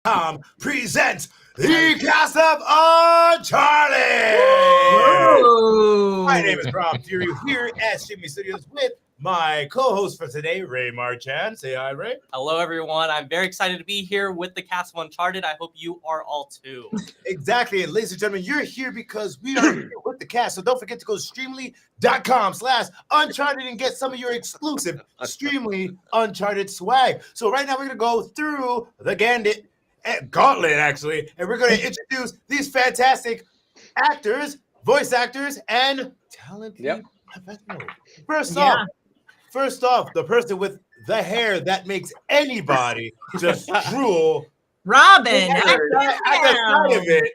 camaraderie.com presents the cast of Uncharted. Whoa. My name is Rob Fury here at Shimmy Studios with my co-host for today, Ray Marchand. Say hi, Ray. Hello, everyone. I'm very excited to be here with the cast of Uncharted. I hope you are all too. Exactly. And ladies and gentlemen, you're here because we are here with the cast. So don't forget to go to streamly.com/Uncharted and get some of your exclusive Streamly Uncharted swag. So right now we're going to go through the gauntlet, actually, and we're going to introduce these fantastic actors, voice actors, and talented professionals. First off, the person with the hair that makes anybody just drool. Robin, At the side of it,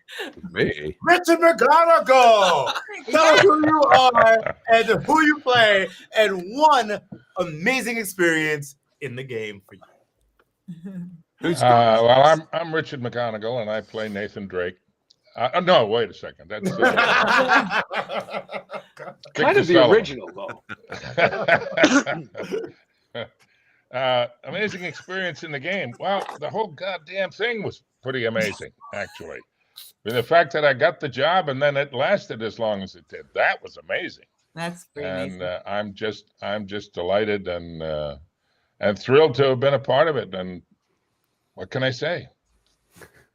Me. Richard McGonagall. Tell us who you are and who you play, and one amazing experience in the game for you. Well, I'm Richard McGonagall, and I play Nathan Drake. No, wait a second. That's kind of the original, though. Amazing experience in the game. Well, the whole goddamn thing was pretty amazing, actually. I mean, the fact that I got the job and then it lasted as long as it did, that was amazing. That's pretty amazing. I'm just delighted and thrilled to have been a part of it. And what can I say?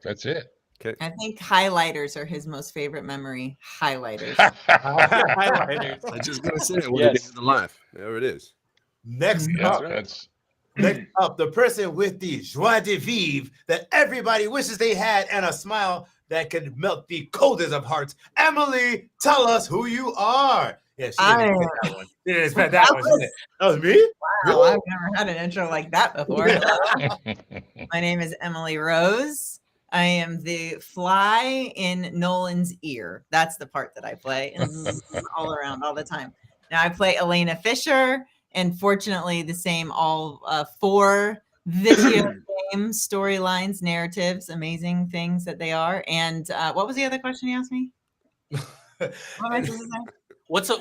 That's it. Okay. I think highlighters are his most favorite memory. Highlighters. Highlighters. I was just going to say it. What did the laugh? There it is. Next up, the person with the joie de vivre that everybody wishes they had and a smile that could melt the coldest of hearts. Emily, tell us who you are. Yeah, she didn't expect that one. She didn't expect that one. That was me? Wow, I've never had an intro like that before. My name is Emily Rose. I am the fly in Nolan's ear. That's the part that I play all around all the time. Now I play Elena Fisher, and fortunately the same all 4 video game storylines, narratives, amazing things that they are. And what was the other question you asked me? What am I supposed to say?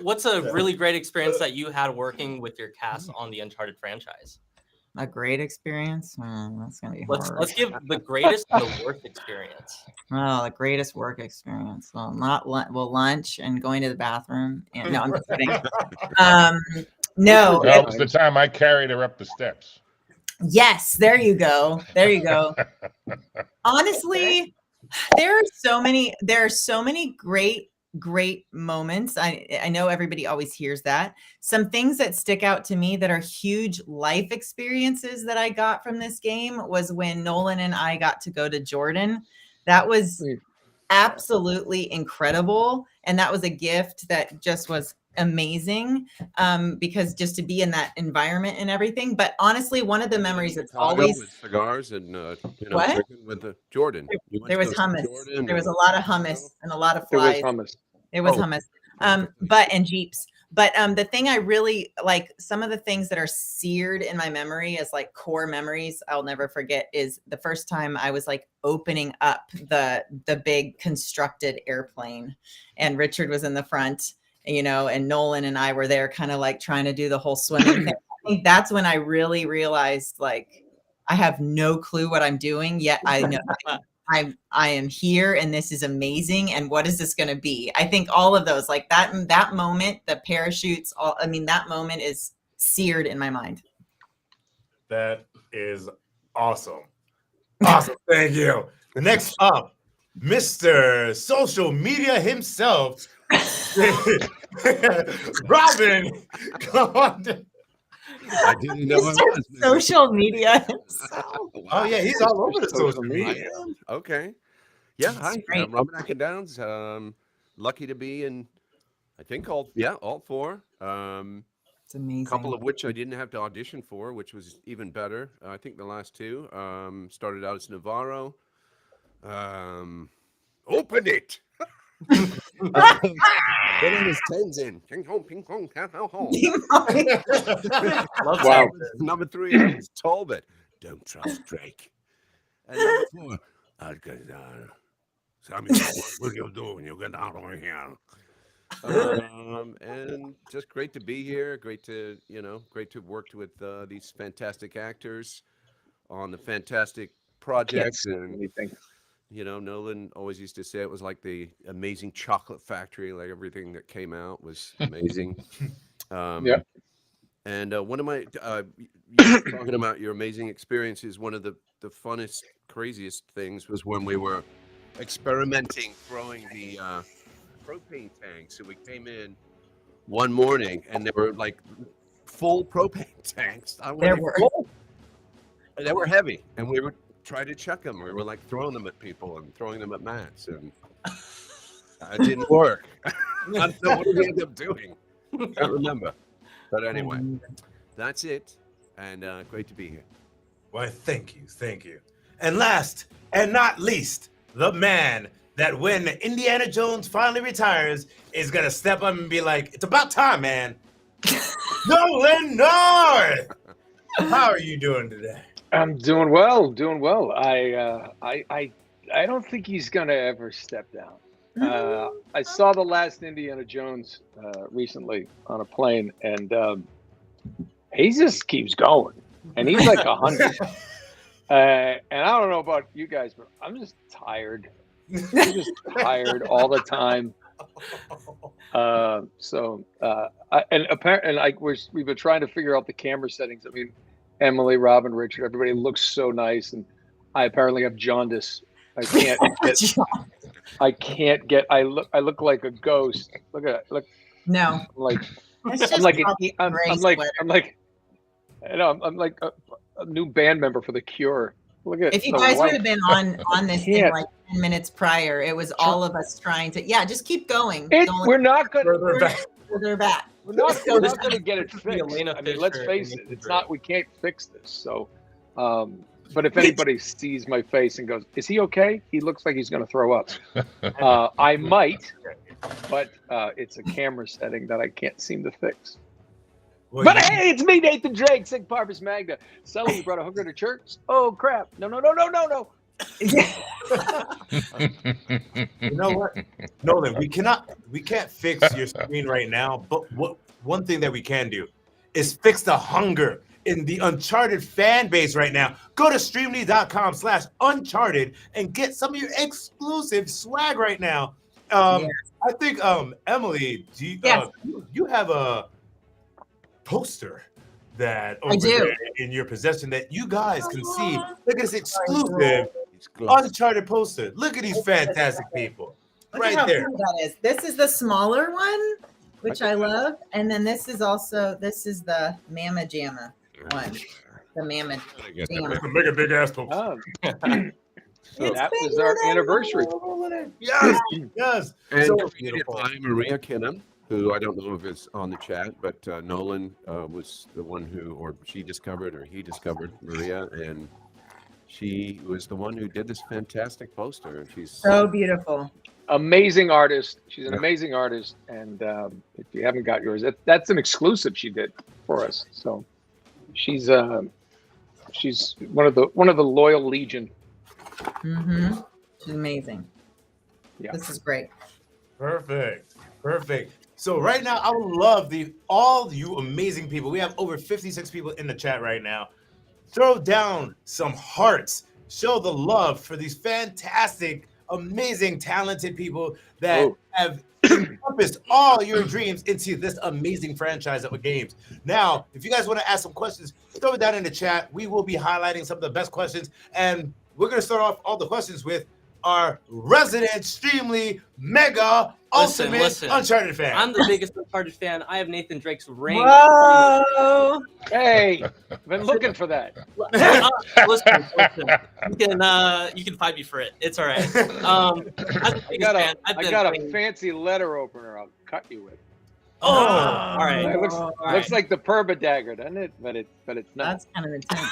What's a really great experience that you had working with your cast on the Uncharted franchise? A great experience? That's gonna be hard. Let's give the greatest and the worst experience. Oh, the greatest work experience. Well, not lunch and going to the bathroom. And, no, I'm just kidding. No. That was the time I carried her up the steps. Yes, there you go. There you go. Honestly, there are so many great moments. I know everybody always hears that. Some things that stick out to me that are huge life experiences that I got from this game was when Nolan and I got to go to Jordan. That was absolutely incredible. And that was a gift that just was amazing, because just to be in that environment and everything. But honestly, one of the memories that's always with cigars and what? drinking with the Jordan. There was hummus. There was a lot of hummus and a lot of flies. It was hummus. And Jeeps. But the thing I really like, some of the things that are seared in my memory as like core memories I'll never forget is the first time I was like opening up the big constructed airplane, and Richard was in the front, and Nolan and I were there kind of like trying to do the whole swimming thing. I think that's when I really realized like I have no clue what I'm doing, yet I know I am here and this is amazing. And what is this going to be? I think all of those, like that moment, the parachutes, that moment is seared in my mind. That is awesome. Awesome. Thank you. Next up, Mr. Social Media himself, Robin. Come on. I didn't know it was. Social media. Oh yeah, he's all over the social media. Okay. Yeah, hi. Great. I'm Robin Ackendowns. Lucky to be in, I think all 4. It's amazing. A couple of which I didn't have to audition for, which was even better. I think the last 2 started out as Navarro. Open it. Then it was Tenzin. Ping pong, ping pong, wow. Number 3 is Talbot. Don't trust Drake. And number 4, what you do when you get out over here? And just great to be here. Great to work with these fantastic actors on the fantastic project. And Nolan always used to say it was like the amazing chocolate factory. Like everything that came out was amazing. Yeah. And one of my you were talking about your amazing experiences. One of the funnest, craziest things was when we were experimenting throwing the propane tanks. So we came in one morning and there were like full propane tanks. They were heavy, and we would try to chuck them. We were like throwing them at people and throwing them at Mats, and it didn't work. I don't know what we ended up doing. Can't remember. But anyway, that's it, and great to be here. Well, thank you. And last and not least, the man that when Indiana Jones finally retires is gonna step up and be like, "It's about time, man." Nolan North. How are you doing today? I'm doing well. I don't think he's gonna ever step down. I saw the last Indiana Jones recently on a plane, and he just keeps going, and he's like 100. And I don't know about you guys, but I'm just tired. I'm just tired all the time. We've been trying to figure out the camera settings. I mean, Emily, Robin, Richard, everybody looks so nice, and I apparently have jaundice. I I look like a ghost. Look at it. No. I'm like a new band member for The Cure. Look at if you guys would have been on this thing like 10 minutes prior, it was all of us trying to just keep going. We're not going further back. We're not going to get it fixed. I mean, let's face it. It's not. We can't fix this. So, but if anybody sees my face and goes, "Is he okay?" He looks like he's going to throw up. I might, but it's a camera setting that I can't seem to fix. Well, but hey, it's me, Nathan Drake, Sig Parvis Magna. Sully, you brought a hooker to church? Oh crap! No. You know what, Nolan? We can't fix your screen right now. But one thing that we can do is fix the hunger in the Uncharted fan base right now. Go to streamly.com/Uncharted and get some of your exclusive swag right now. I think Emily, you have a poster that over there in your possession that you guys can see. Look at this exclusive Uncharted poster. Look at these fantastic people. Look right there. Cool that is. This is the smaller one, which I love. And then this is the Mama Jamma one. The Mama Jamma. Make a big ass poster. So that was our anniversary. Yes. And so beautiful. By Maria Kinham, who I don't know if it's on the chat, but Nolan was the one he discovered Maria, and she was the one who did this fantastic poster. And she's so beautiful. Amazing artist. She's an amazing artist. And if you haven't got yours, that's an exclusive she did for us. So she's one of the loyal legion. Mm-hmm. She's amazing. Yeah. This is great. Perfect. So right now, I would love all you amazing people. We have over 56 people in the chat right now. Throw down some hearts. Show the love for these fantastic, amazing, talented people that have encompassed all your dreams into this amazing franchise of games. Now, if you guys want to ask some questions, throw it down in the chat. We will be highlighting some of the best questions, and we're going to start off all the questions with our resident, extremely mega ultimate Uncharted fan. I'm the biggest Uncharted fan. I have Nathan Drake's ring. Whoa! Hey, I've been looking for that. Listen. You can fight me for it. It's all right. I got a fancy letter opener I'll cut you with. Oh, all right. It looks like the Perba dagger, doesn't it? But it's not. That's kind of intense.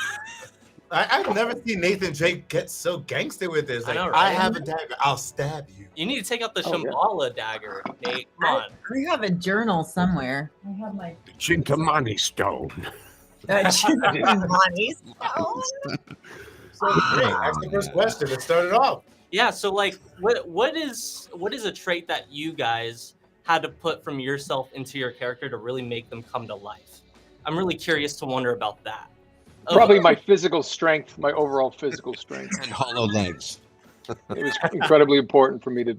I've never seen Nathan Drake get so gangster with this. Like, I have a dagger. I'll stab you. You need to take out the Shambhala dagger, Nate. Come on. I have a journal somewhere. I have my Chintamani stone. Chintamani stone. So great. That's the first question. Let's start it off. Yeah. So, like, what is a trait that you guys had to put from yourself into your character to really make them come to life? I'm really curious to wonder about that. Probably my physical strength, my overall physical strength. And hollow legs. It was incredibly important for me to,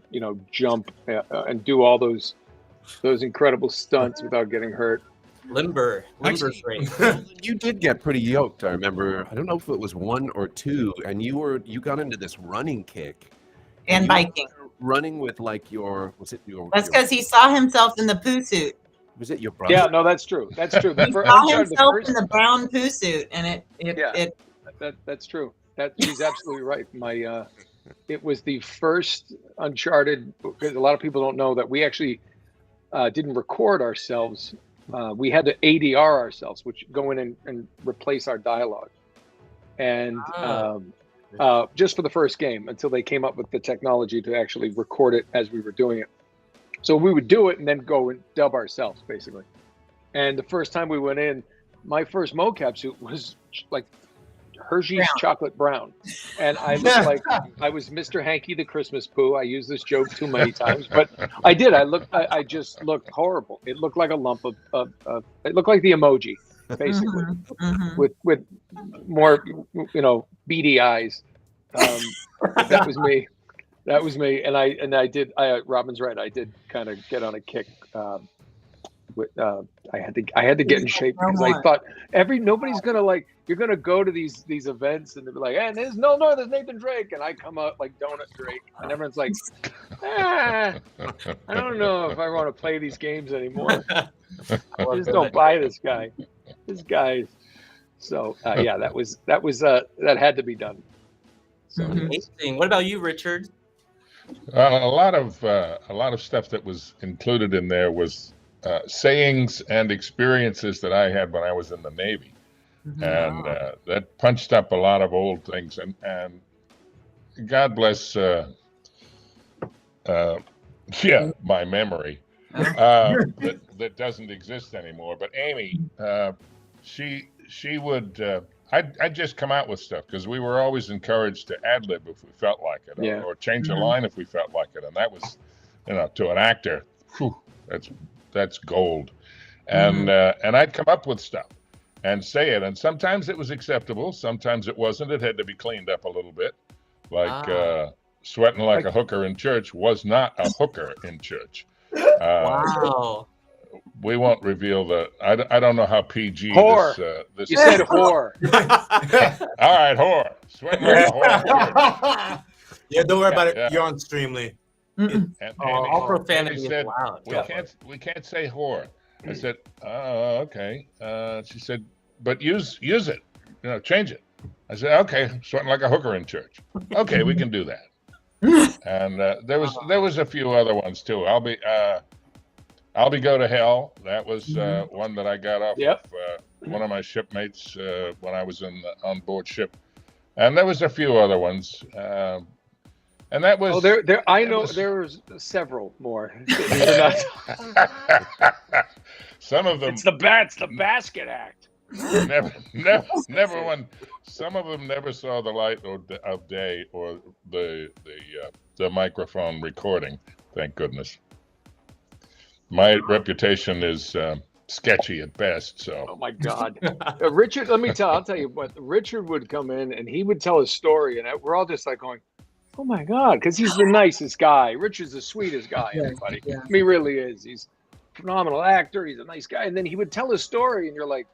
jump and do all those incredible stunts without getting hurt. Limber Actually, great. you did get pretty yoked. I remember. I don't know if it was 1 or 2, and you got into this running kick And you biking. were running with like your That's because he saw himself in the poo suit. Was it your brother? Yeah, no, that's true. That's true. He saw himself in the brown poo suit, and that's true. She's absolutely right. It was the first Uncharted, because a lot of people don't know that we actually didn't record ourselves. We had to ADR ourselves, which go in and replace our dialogue. And just for the first game, until they came up with the technology to actually record it as we were doing it. So we would do it and then go and dub ourselves, basically. And the first time we went in, my first mocap suit was like Hershey's chocolate brown. And I looked like I was Mr. Hanky the Christmas Pooh. I used this joke too many times, but I did. I just looked horrible. It looked like a lump of it looked like the emoji, basically, with more, beady eyes. That was me. That was me. And I did, Robin's right. I did kind of get on a kick. I had to get in shape because I thought nobody's gonna you're gonna go to these events and they'll be like, hey, there's Nathan Drake, and I come out like Donut Drake, and everyone's like, I don't know if I want to play these games anymore. I just don't buy this guy. This guy's so that had to be done. So Amazing. What about you, Richard? A lot of stuff that was included in there was sayings and experiences that I had when I was in the Navy. And that punched up a lot of old things. And God bless, my memory that doesn't exist anymore. But Amy, she would. I'd just come out with stuff because we were always encouraged to ad lib if we felt like it, or change a line if we felt like it, and that was, to an actor, that's gold. And I'd come up with stuff and say it, and sometimes it was acceptable, sometimes it wasn't. It had to be cleaned up a little bit, like sweating like a hooker in church was not a hooker in church. Wow. We won't reveal I don't know how PG whore. This you said whore. All right, whore. Sweating like a whore. Yeah, don't worry about it. You're on Streamly. And all profanity said, is loud. We can't say whore. I said, oh, okay. She said, but use it. Change it. I said, okay, sweating like a hooker in church. Okay, we can do that. And there was a few other ones too. I'll be go to hell. That was one that I got off of one of my shipmates when I was on board ship, and there was a few other ones. And that was there was several more. Some of them. It's the basket act. Never one. Some of them never saw the light of day or the microphone recording. Thank goodness. My reputation is sketchy at best. So. Oh my God, Richard. I'll tell you what. Richard would come in and he would tell a story, and we're all just like going, "Oh my God," because he's the nicest guy. Richard's the sweetest guy. Everybody, he really is. He's a phenomenal actor. He's a nice guy, and then he would tell a story, and you're like,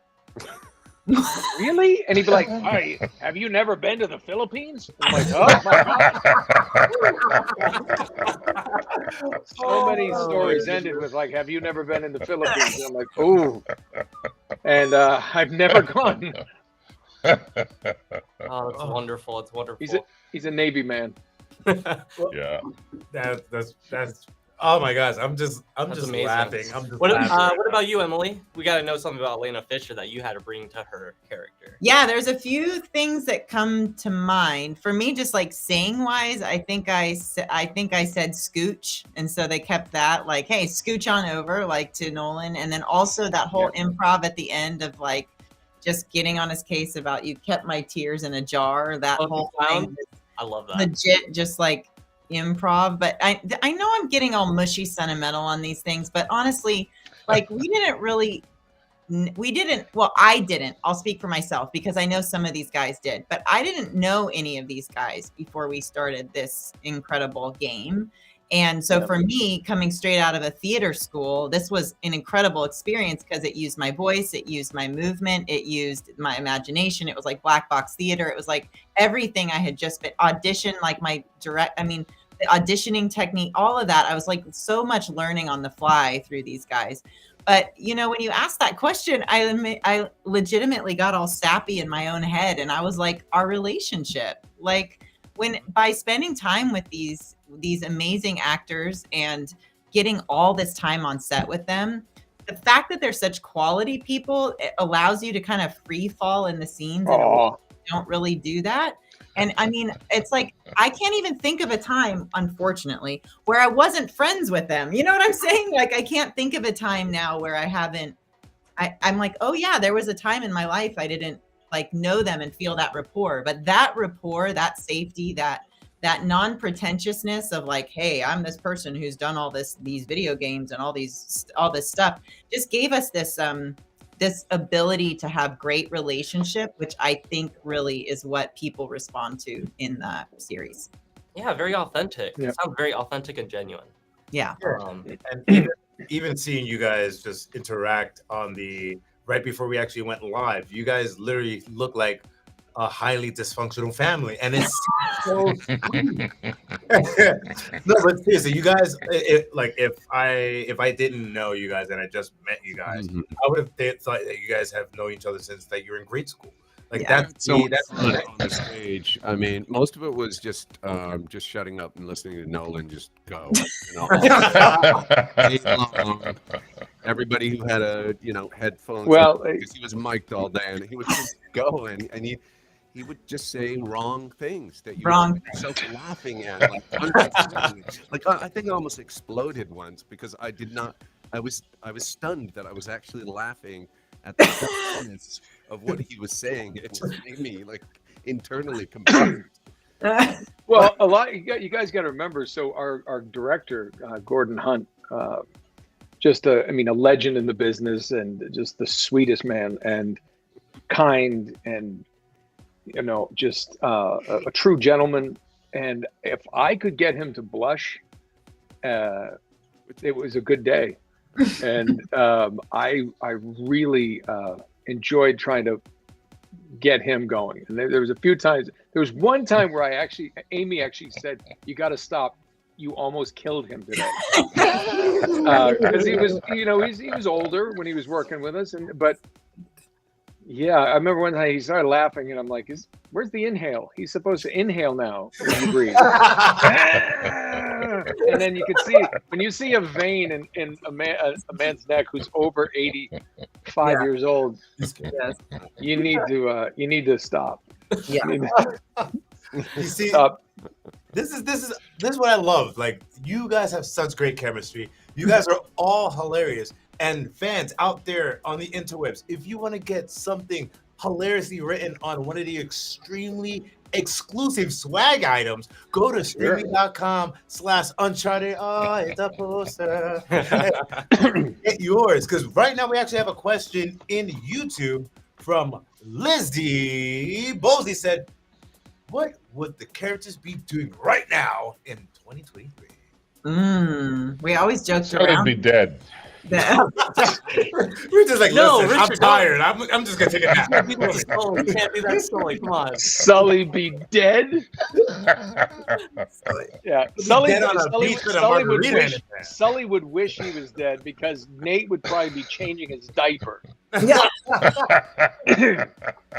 really? And he'd be like, "Hey, have you never been to the Philippines?" I'm like, "Oh my God." So many stories ended with like, "Have you never been in the Philippines?" And I'm like, "Oh," and I've never gone. Oh, it's wonderful! It's wonderful. He's a Navy man. Yeah. That's. Oh my gosh, I'm just amazing. laughing. What about you, Emily? We got to know something about Lena Fisher that you had to bring to her character. Yeah, there's a few things that come to mind for me. Just like saying wise, I think I said scooch, and so they kept that like, hey, scooch on over, like to Nolan, and then also that whole improv at the end of like just getting on his case about you kept my tears in a jar. That whole thing, I love that. Legit, just like improv. But I know I'm getting all mushy sentimental on these things, but honestly, like we didn't really we didn't, well, I didn't, I'll speak for myself because I know some of these guys did, but I didn't know any of these guys before we started this incredible game. And so for me, coming straight out of a theater school, this was an incredible experience because it used my voice, it used my movement, it used my imagination. It was like black box theater. It was like everything I had just been auditioned, like my direct, I mean, the auditioning technique, all of that. I was like so much learning on the fly through these guys. But, you know, when you asked that question, I legitimately got all sappy in my own head. And I was like, our relationship, like by spending time with these amazing actors and getting all this time on set with them, the fact that they're such quality people, it allows you to kind of free fall in the scenes and don't really do that. And I mean, it's like, I can't even think of a time, unfortunately, where I wasn't friends with them. You know what I'm saying? Like, I can't think of a time now where I haven't, I'm like, oh yeah, there was a time in my life I didn't like know them and feel that rapport. But that rapport, that safety, that non-pretentiousness of like, hey, I'm this person who's done all these video games and all this stuff, just gave us this ability to have great relationship, which I think really is what people respond to in the series. Yeah, very authentic. It sounds very authentic and genuine. Yeah. And even seeing you guys just interact on right before we actually went live, you guys literally look like a highly dysfunctional family, and it's so no, but seriously, you guys, if I didn't know you guys and I just met you guys, I would have thought that you guys have known each other since that you were in grade school. Like that's fun on the stage. I mean, most of it was just shutting up and listening to Nolan just go. You know? Everybody who had headphones, because he was mic'd all day, and he would just go and he would just say wrong things that you were yourself laughing at. Like I think I almost exploded once because I was stunned that I was actually laughing at the funniness of what he was saying. It just made me like internally confused. Well, a lot you guys got to remember. So our director Gordon Hunt, just a legend in the business and just the sweetest man and kind and just a true gentleman. And if I could get him to blush, it was a good day. And I really enjoyed trying to get him going. And there was a few times. There was one time where Amy actually said, "You got to stop. You almost killed him today," because he was, he was older when he was working with us, but. Yeah, I remember one time he started laughing, and I'm like, "Where's the inhale? He's supposed to inhale now when you breathe." And then you could see, when you see a vein in a man's neck who's over 85 years old, you need to stop. Yeah. You see, this is what I love. Like, you guys have such great chemistry. You guys are all hilarious. And fans out there on the interwebs, if you want to get something hilariously written on one of the extremely exclusive swag items, go to streaming.com/Uncharted. Oh, it's a poster. Get yours. Because right now we actually have a question in YouTube from Lizzie. Bosley said, what would the characters be doing right now in 2023? We always joked So they'd be dead. We're just like, no, listen, Richard, I'm tired. I'm just gonna take a nap. You can't do that, Sully. Come on. Sully be dead? Yeah, Sully would wish he was dead because Nate would probably be changing his diaper. Yeah.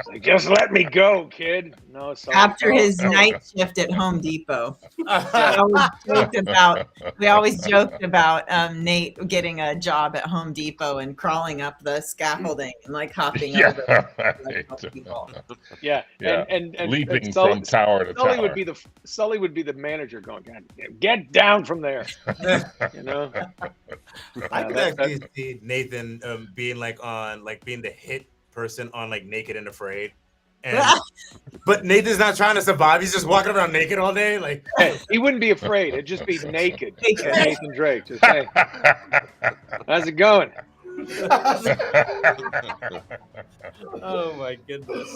Like, just let me go, kid. No, Sully, after his night shift at Home Depot. We always joked about Nate getting a job at Home Depot and crawling up the scaffolding and like hopping over. People. Yeah. And leaping from tower to Sully tower. Sully would be the manager going, God, get down from there. I could actually see Nathan being being the hit person on like Naked and Afraid. But Nathan's not trying to survive. He's just walking around naked all day. Like, hey, he wouldn't be afraid. It'd just be naked. Nathan Drake. Just, hey, how's it going? Oh my goodness.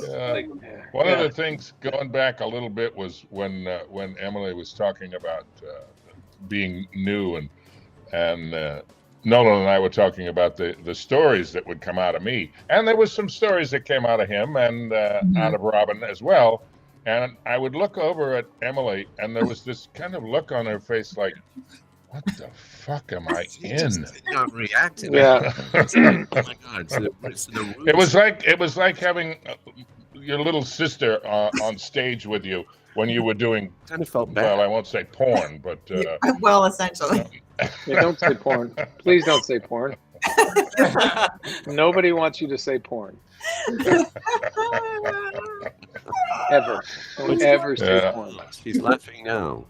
One of the things going back a little bit was when Emily was talking about being new, and Nolan and I were talking about the stories that would come out of me, and there was some stories that came out of him and out of Robin as well. And I would look over at Emily, and there was this kind of look on her face, like, "What the fuck am I in?" Not reacting. Yeah. Oh my God! It was like having your little sister on stage with you when you were doing. Kind of felt bad. Well, I won't say porn, but well, essentially. Yeah, don't say porn. Please don't say porn. Nobody wants you to say porn. Ever. Don't ever say porn. He's laughing now.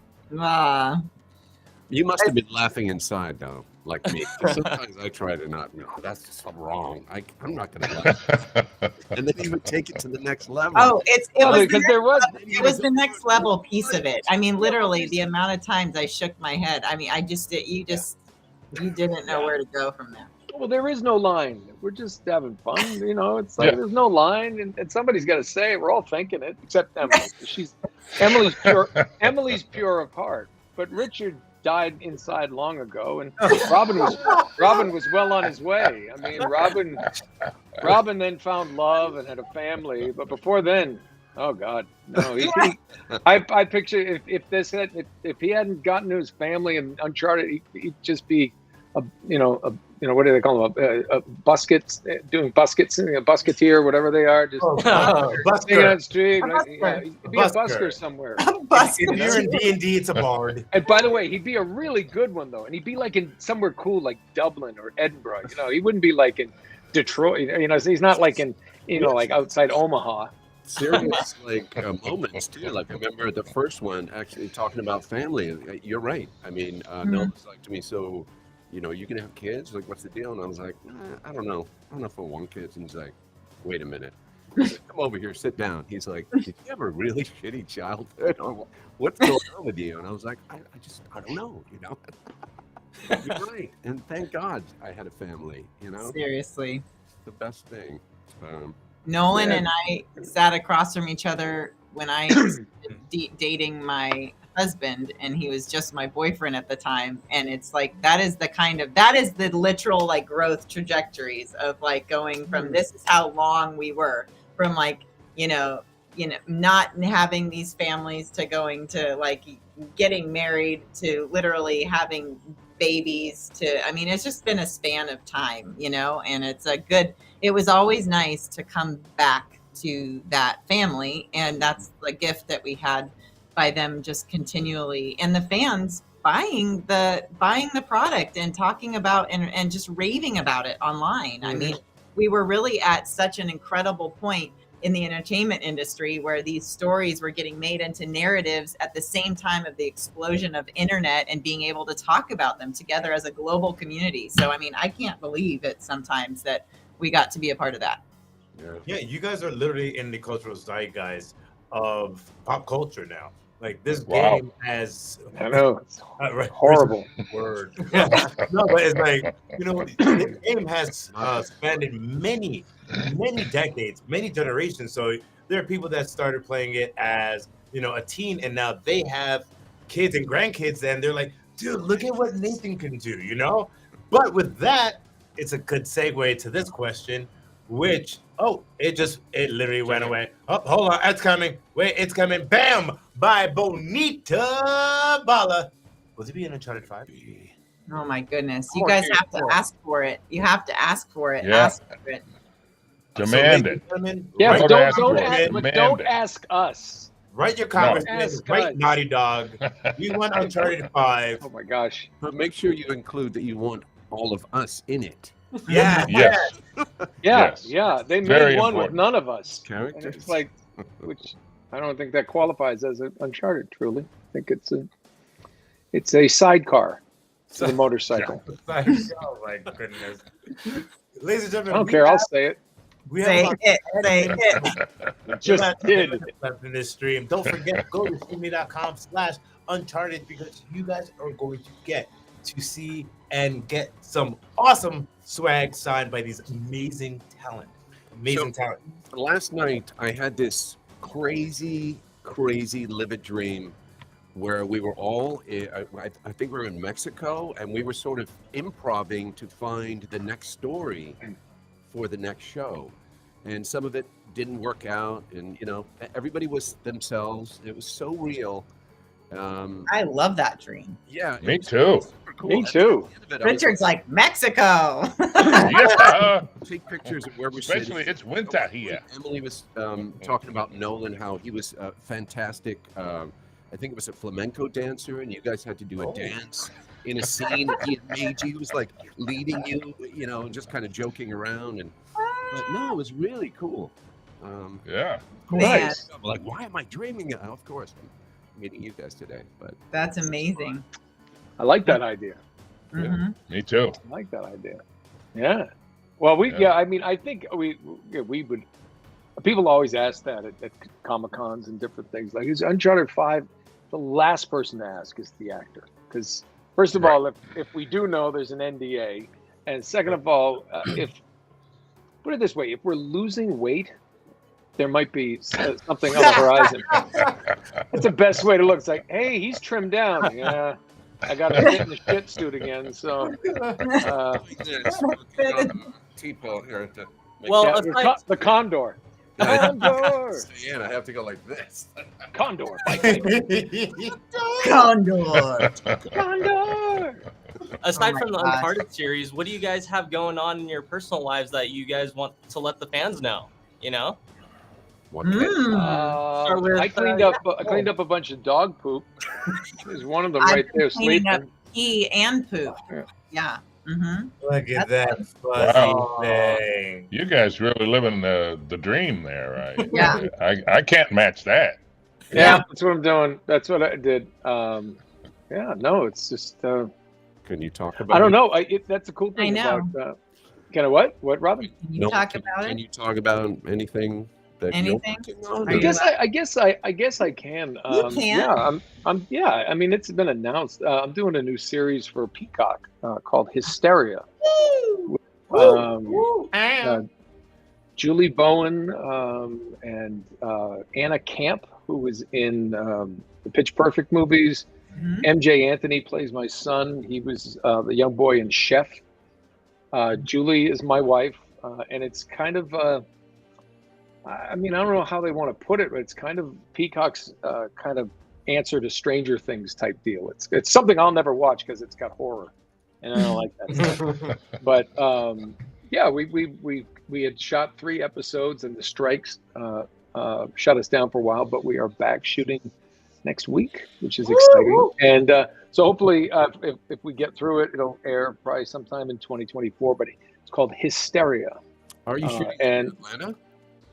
You must have been laughing inside, though, like me. Sometimes I try to not. No, that's just wrong. I'm not going to laugh. And then you would take it to the next level. Oh, it was the there next level piece of it. I mean, literally, the amount of times I shook my head. I mean, you didn't know where to go from there. Well, there is no line. We're just having fun, you know. It's like there's no line, and somebody's got to say it. We're all thinking it, except Emily. Emily's pure. Emily's pure of heart, but Richard died inside long ago, and Robin was well on his way. I mean, Robin then found love and had a family, but before then, oh God, no. I picture if he hadn't gotten to his family and Uncharted, he'd just be what do they call them? A buskets, doing buskets, a busketeer, whatever they are, just singing on the street. He'd be a busker somewhere. If you're in D&D, it's a bard. And by the way, he'd be a really good one though, and he'd be like in somewhere cool like Dublin or Edinburgh. You know, he wouldn't be like in Detroit. You know, so he's not like in like outside Omaha. Serious moments too. Like I remember the first one actually talking about family. You're right. I mean, Noah was like to me, so. You know, you can have kids? Like, what's the deal? And I was like, I don't know. I don't know if I want kids. And he's like, wait a minute. Said, come over here, sit down. He's like, did you have a really shitty childhood? Or what's going on with you? And I was like, I don't know, you know. You're right. And thank God I had a family, you know. Seriously. It's the best thing. Nolan and I sat across from each other when I was dating my husband, and he was just my boyfriend at the time, and it's like that is the literal like growth trajectories of like going from this is how long we were from like not having these families to going to like getting married to literally having babies to, I mean, it's just been a span of time, and it was always nice to come back to that family, and that's the gift that we had by them just continually, and the fans buying the product and talking about and just raving about it online. I mean, we were really at such an incredible point in the entertainment industry where these stories were getting made into narratives at the same time of the explosion of internet and being able to talk about them together as a global community. So, I mean, I can't believe it sometimes that we got to be a part of that. Yeah, you guys are literally in the cultural zeitgeist of pop culture now. Like this game has, I know, it's horrible word. No, but it's like, this game has spanned many decades, many generations. So there are people that started playing it as, a teen, and now they have kids and grandkids, and they're like, dude, look at what Nathan can do, But with that, it's a good segue to this question, which, it literally went away. Oh, hold on, it's coming. Wait, it's coming. Bam! By Bonita Bala. Will it be in Uncharted 5? Oh my goodness. You guys have to ask for it. You have to ask for it. Yeah. Ask for it. Demand it. Yeah, but don't ask us. Write your comments. Write Naughty Dog. We want Uncharted 5. Oh my gosh. But make sure you include that you want all of us in it. Yeah. Yes. Yeah. They Very made one important. with none of us. Characters. And it's like, which I don't think that qualifies as an Uncharted. Truly, I think it's a sidecar to the motorcycle. Oh my goodness, ladies and gentlemen, I don't care. I'll say it. We Say have it. Just did. left in this stream. Don't forget, go to streamy.com/Uncharted because you guys are going to get to see and get some awesome swag signed by these amazing talent. Talent. Last night, I had this crazy livid dream where we were all, I think we were in Mexico, and we were sort of improvising to find the next story for the next show. And some of it didn't work out, and everybody was themselves. It was so real. I love that dream. Yeah, me too. Cool. Me too. Richard's like, Mexico. Yeah. Take pictures of where we're Especially sitting. it's winter here. Emily was talking about Nolan, how he was fantastic. I think it was a flamenco dancer, and you guys had to do a dance in a scene he had made you. He was like leading you, just kind of joking around. But no, it was really cool. Yeah. Nice. I'm like, why am I dreaming? Of course, I'm meeting you guys today. But That's amazing. I like that idea. Mhm. Me too. I like that idea. Yeah. Well, I mean, I think we would. People always ask that at Comic Cons and different things. Like, is Uncharted 5 the last person to ask is the actor? Because first of all, if we do know, there's an NDA, and second of all, if put it this way, if we're losing weight, there might be something on the horizon. That's the best way to look. It's like, hey, he's trimmed down. Yeah. I got to get in the shit suit again. So, T-Paul here to Well, yeah, the Condor. Condor. and I have to go like this. Condor. Condor. Condor. aside from the gosh. Uncharted series, what do you guys have going on in your personal lives that you guys want to let the fans know? What Mm. with, I cleaned up a bunch of dog poop. There's one of them right there cleaning up sleeping. pee and poop. Yeah. Yeah. Mm-hmm. Look at that Wow. fuzzy thing. You guys really living the dream there, right? Yeah. I can't match that. Yeah, that's what I'm doing. That's what I did. Yeah, no, it's just. Can you talk about? I don't know. That's a cool thing. I know. About, can I what? What, Robin? Can you talk about Can it? you talk about anything that Anything? you're working on? Are I you guess I can. You can. Yeah, yeah. I mean, it's been announced. I'm doing a new series for Peacock called Hysteria. Julie Bowen and Anna Camp, who was in the Pitch Perfect movies. Mhm. MJ Anthony plays my son. He was the young boy in Chef. Julie is my wife, and it's kind of. I mean, I don't know how they want to put it, but it's kind of Peacock's kind of answer to Stranger Things type deal. It's something I'll never watch because it's got horror, and I don't like that stuff. But yeah, we had shot 3 episodes, and the strikes shut us down for a while. But we are back shooting next week, which is exciting. And so hopefully, if we get through it, it'll air probably sometime in 2024. But it's called Hysteria. Are you shooting and in Atlanta?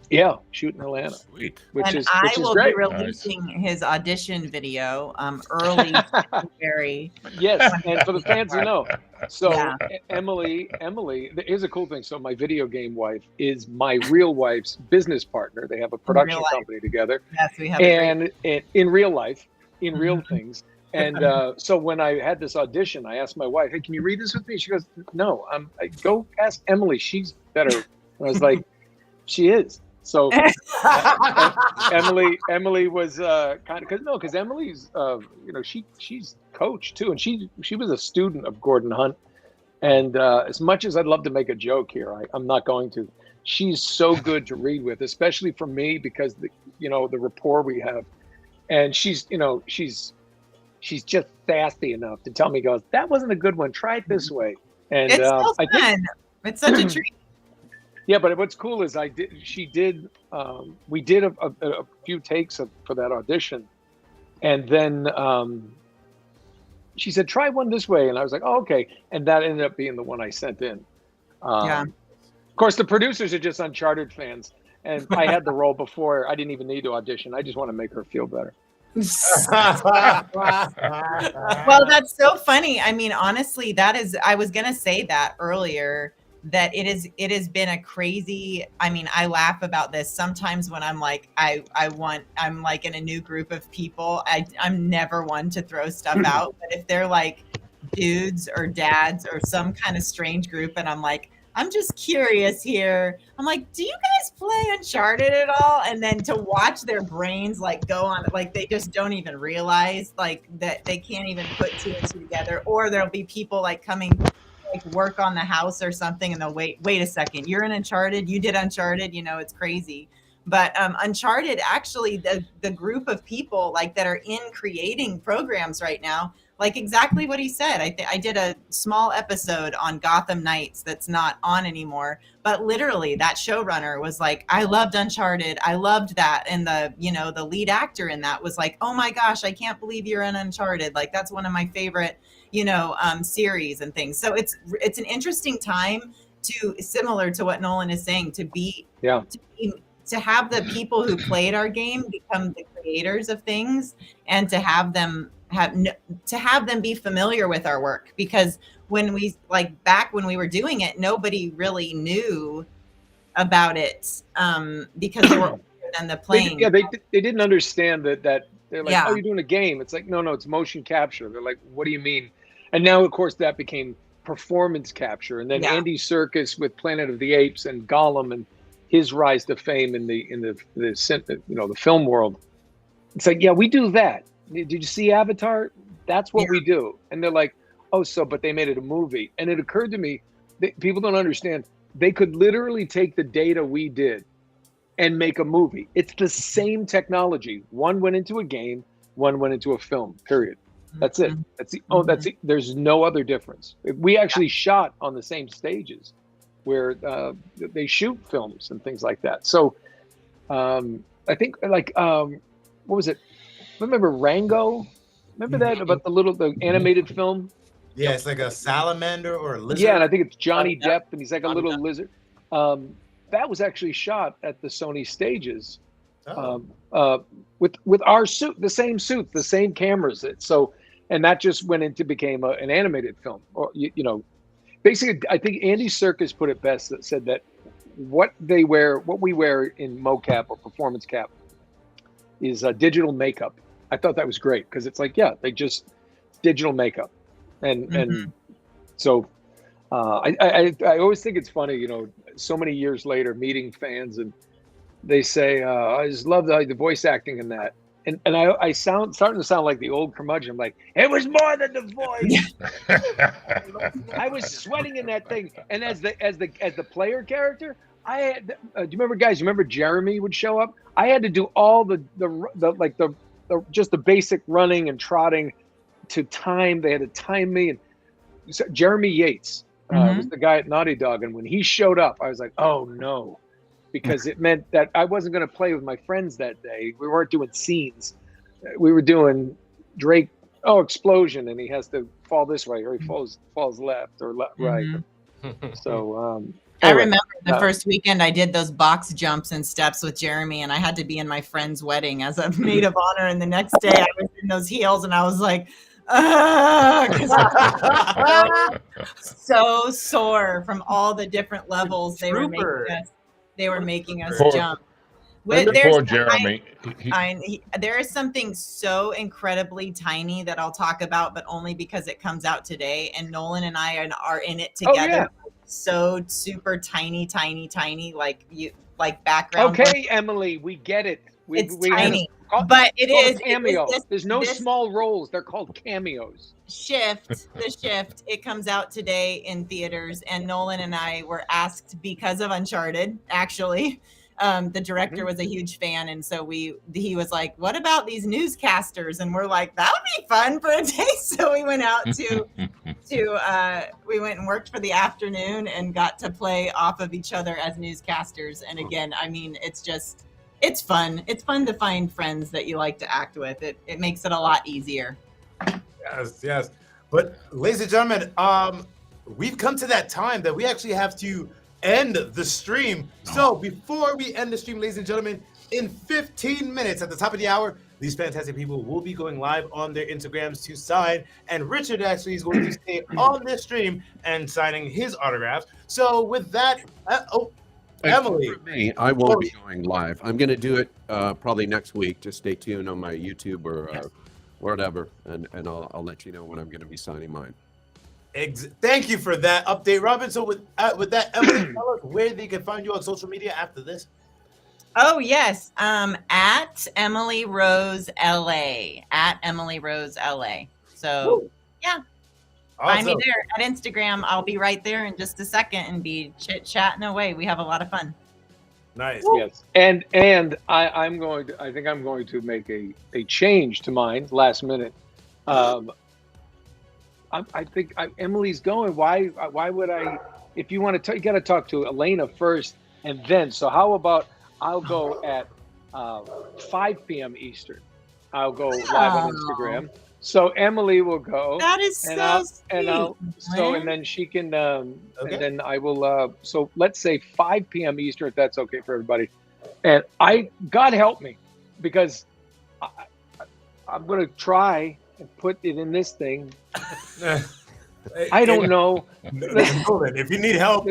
Yeah, shooting Atlanta, Sweet. which And is I which is will great. be releasing his audition video early February. Yes, and for the fans to know. So Yeah. Emily, here's a cool thing. So my video game wife is my real wife's business partner. They have a production life. company together. Yes, we have. a great- And in real life, in real Mhm. things. And so when I had this audition, I asked my wife, "Hey, can you read this with me?" She goes, "No, go ask Emily. She's better." And I was like, "She is." So Emily was kind of because Emily's she's coached too, and she was a student of Gordon Hunt. And as much as I'd love to make a joke here, I'm not going to. She's so good to read with, especially for me because the rapport we have, and she's just sassy enough to tell me, goes, "That wasn't a good one. Try it this way." And It's so I think. fun. It's such a treat. Yeah, but what's cool is we did a few takes for that audition, and then she said, "Try one this way," and I was like, "Oh, okay," and that ended up being the one I sent in. Yeah. Of course, the producers are just Uncharted fans, and I had the role before. I didn't even need to audition. I just want to make her feel better. Well, that's so funny. I mean, honestly, I was going to say that earlier, that it has been a crazy, I mean, I laugh about this sometimes when I'm like, I'm like in a new group of people. I'm never one to throw stuff out, but if they're like dudes or dads or some kind of strange group, and I'm like, I'm just curious here. I'm like, do you guys play Uncharted at all? And then to watch their brains like go on, like they just don't even realize like that they can't even put two and two together. Or there'll be people like coming like work on the house or something, and they'll wait a second, you're in Uncharted, you did Uncharted, you know, it's crazy. But Uncharted, actually, the group of people like that are in creating programs right now, like exactly what he said. I did a small episode on Gotham Knights that's not on anymore, but literally that showrunner was like, I loved Uncharted, I loved that, and the lead actor in that was like, oh my gosh, I can't believe you're in Uncharted, like that's one of my favorite series and things. So it's an interesting time similar to what Nolan is saying, to have the people who played our game become the creators of things, and to have them be familiar with our work, because back when we were doing it, nobody really knew about it because they were older than the playing. They didn't understand that they're like, oh, you're doing a game. It's like, no, it's motion capture. They're like, what do you mean? And now, of course, that became performance capture. And then Andy Serkis with Planet of the Apes and Gollum and his rise to fame in the film world. It's like, yeah, we do that. Did you see Avatar? That's what we do. And they're like, oh, but they made it a movie. And it occurred to me that people don't understand. They could literally take the data we did and make a movie. It's the same technology. One went into a game, one went into a film, period. That's it. That's it. There's no other difference. We actually shot on the same stages where they shoot films and things like that. So I think what was it? Remember Rango? Remember that about the animated film? Yeah, it's like a salamander or a lizard. Yeah, and I think it's Johnny Depp, and he's like a little lizard. That was actually shot at the Sony stages with our suit, the same suit, the same cameras. And that just became an animated film. Or basically, I think Andy Serkis put it best. That said that what we wear in mocap or performance cap is digital makeup. I thought that was great because it's like, they just digital makeup, and so I always think it's funny, so many years later, meeting fans and they say, I just love the voice acting in that. And I starting to sound like the old curmudgeon. I'm like, it was more than the voice. I was sweating in that thing. And as the player character, I had. Do you remember, guys? You remember Jeremy would show up? I had to do all the just the basic running and trotting to time. They had to time me. And so Jeremy Yates was the guy at Naughty Dog, and when he showed up, I was like, oh no. Because it meant that I wasn't going to play with my friends that day. We weren't doing scenes. We were doing Drake, explosion, and he has to fall this way, or he falls left or right. So I remember the first weekend I did those box jumps and steps with Jeremy, and I had to be in my friend's wedding as a maid of honor. And the next day I was in those heels, and I was like, so sore from all the different levels they were making us jump. Poor Jeremy. There is something so incredibly tiny that I'll talk about, but only because it comes out today. And Nolan and I are in it together. Oh, yeah. So super tiny, like background. Okay, Emily, we get it. It's tiny, but it is cameo. There's no small roles. They're called cameos. The Shift. It comes out today in theaters, and Nolan and I were asked because of Uncharted. Actually, the director was a huge fan, and so he was like, "What about these newscasters?" And we're like, "That would be fun for a day." So we went out we went and worked for the afternoon and got to play off of each other as newscasters. And again, I mean, it's fun. It's fun to find friends that you like to act with. It makes it a lot easier. Yes. But ladies and gentlemen, we've come to that time that we actually have to end the stream. So before we end the stream, ladies and gentlemen, in 15 minutes at the top of the hour, these fantastic people will be going live on their Instagrams to sign. And Richard actually is going to stay on this stream and signing his autographs. So with that, Emily. For me, I won't be going live. I'm going to do it probably next week. Just stay tuned on my YouTube or whatever, and I'll let you know when I'm going to be signing mine. Thank you for that update, Robin. So with that, Emily, tell us where they can find you on social media after this. Oh yes, at Emily Rose LA, at Emily Rose LA. So Woo. yeah, Awesome. find me there at Instagram. I'll be right there in just a second and be chit-chatting away. We have a lot of fun. Nice. Yes, and I'm going to. I think I'm going to make a change to mine last minute. I think Emily's going. Why would I? If you want to, you got to talk to Elena first, and then. So how about I'll go at 5 p.m. Eastern. I'll go live on Instagram. So Emily will go. That is so sweet. And then she can. And then I will. So let's say 5 p.m. Eastern, if that's okay for everybody. And God help me, because I'm going to try and put it in this thing. I don't know. Listen, if you need help,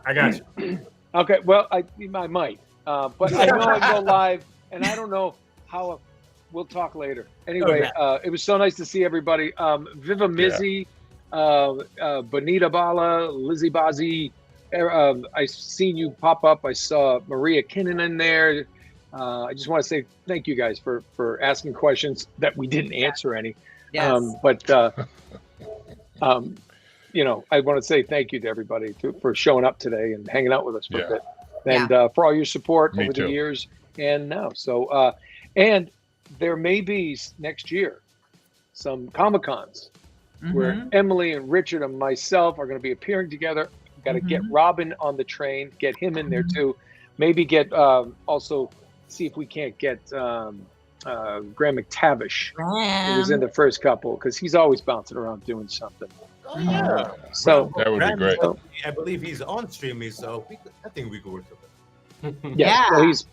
I got you. Okay, well, I might, but I know I go live, and I don't know how. We'll talk later. Anyway, it was so nice to see everybody. Viva Mizzy, Bonita Bala, Lizzie Bazzi. I seen you pop up. I saw Maria Kinnan in there. I just want to say thank you guys for asking questions that we didn't answer any. Yes. You know, I want to say thank you to everybody for showing up today and hanging out with us for a bit, and for all your support over the years and now. So, and there may be next year some Comic-Cons where Emily and Richard and myself are going to be appearing together. Got to get Robin on the train, get him in there too. Maybe get also see if we can't get Graham McTavish, who was in the first couple, because he's always bouncing around doing something. Oh, yeah. So that would be great. I believe he's on Streamy, so I think we could work with him. Well, he's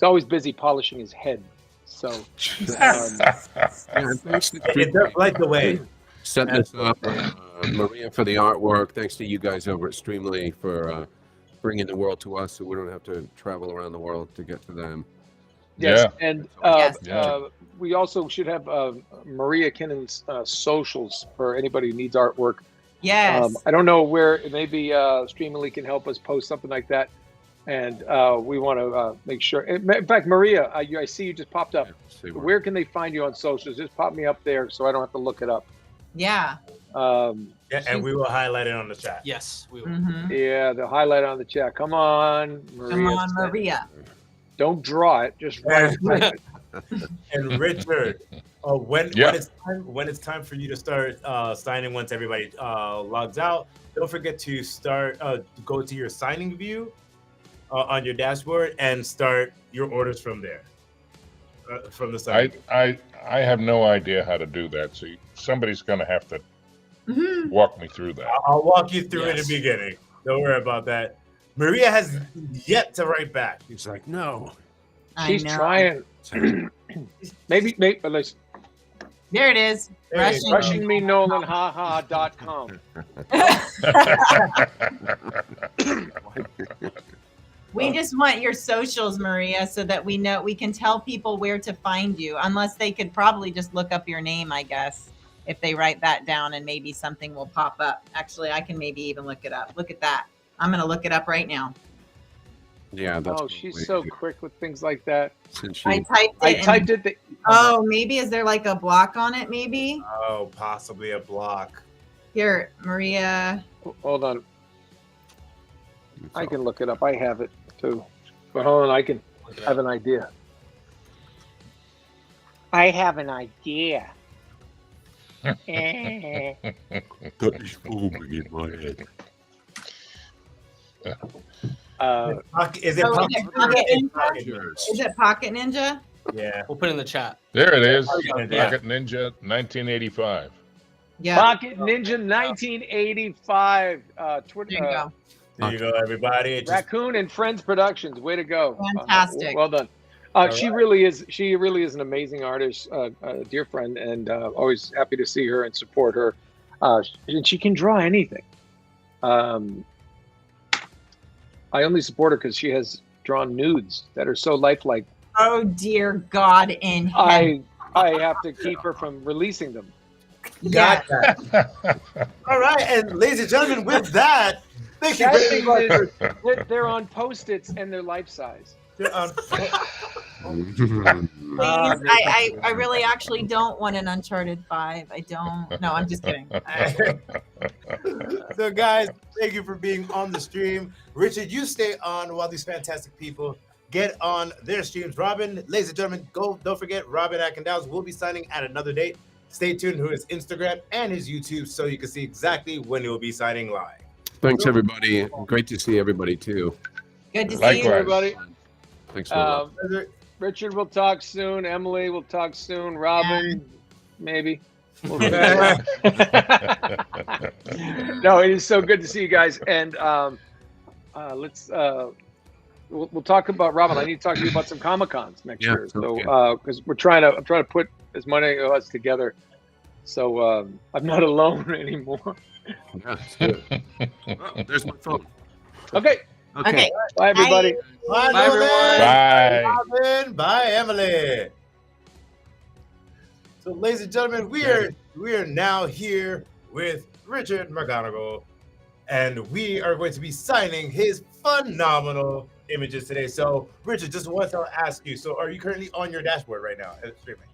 always busy polishing his head. So it like the way. Setting us up, Maria for the artwork. Thanks to you guys over at Streamly for bringing the world to us, so we don't have to travel around the world to get to them. Yes, and we also should have Maria Kinnan's socials for anybody who needs artwork. Yes. I don't know where. Maybe Streamly can help us post something like that. And we want to make sure. In fact, Maria, I see you just popped up. Where can they find you on socials? Just pop me up there so I don't have to look it up. Yeah. And we will highlight it on the chat. Yes, we will. Yeah, the highlight on the chat. Come on, Maria. Come on, Maria. Don't draw it. Just write it. And Richard, when it's time for you to start signing, once everybody logs out, don't forget to go to your signing view on your dashboard and start your orders from there. From the site. I have no idea how to do that, so somebody's going to have to walk me through that. I'll walk you through in the beginning. Don't worry about that. Maria has yet to write back. He's like, no. She's trying. maybe, but listen. There it is. Rushing me, Nolan, haha.com. We just want your socials, Maria, so that we know we can tell people where to find you. Unless they could probably just look up your name, I guess, if they write that down, and maybe something will pop up. Actually, I can maybe even look it up. Look at that. I'm going to look it up right now. Yeah. That's she's so quick with things like that. I typed it. Maybe is there like a block on it? Maybe. Oh, possibly a block. Here, Maria. Hold on. I can look it up. I have it too. But hold on, I can have an idea. I have an idea. Got this foam in my head. Is it Pocket Ninja? Is it Pocket Ninja? Yeah. We'll put it in the chat. There it is. Pocket Ninja 1985. Yeah. Pocket Ninja 1985. Twitter. There you go. There you go, everybody. Raccoon and Friends Productions. Way to go. Fantastic. Well done. She really is an amazing artist, a dear friend, and always happy to see her and support her. And she can draw anything. I only support her because she has drawn nudes that are so lifelike. Oh dear God in heaven. I have to keep her from releasing them. Got that. All right, and ladies and gentlemen, with that, thank you That very thing much. is, they're on Post-its and they're life size. Please, I really actually don't want an Uncharted 5. I don't. No, I'm just kidding. So, guys, thank you for being on the stream. Richard, you stay on while these fantastic people get on their streams. Robin, ladies and gentlemen, don't forget, Robin Atkindows will be signing at another date. Stay tuned to his Instagram and his YouTube so you can see exactly when he will be signing live. Thanks, everybody. Great to see everybody, too. Good to see Likewise. you. Everybody. Thanks for Richard will talk soon. Emily will talk soon. Robin, maybe. We'll see. No, it is so good to see you guys. And let's we'll talk about Robin. I need to talk to you about some Comic-Cons next year. So because I'm trying to put as many of us together. So I'm not alone anymore. Yeah, it's good. Oh, there's my phone. Okay. Okay. Bye, everybody. Bye, Bye, everyone. Bye. Robin. Bye, Emily. So, ladies and gentlemen, we are now here with Richard McGonigal, and we are going to be signing his phenomenal images today. So, Richard, just want to ask you, so are you currently on your dashboard right now streaming?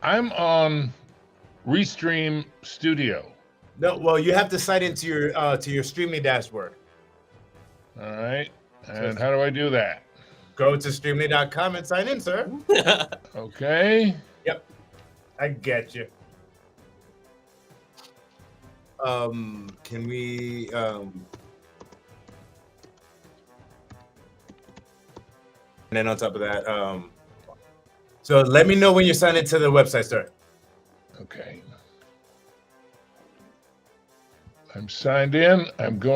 I'm on Restream Studio. No, well, you have to sign into your streaming dashboard. All right. And how do I do that? Go to streamly.com and sign in, sir. Okay. Yep. I get you. Can we and then on top of that, so let me know when you sign into the website, sir. Okay. I'm signed in. I'm going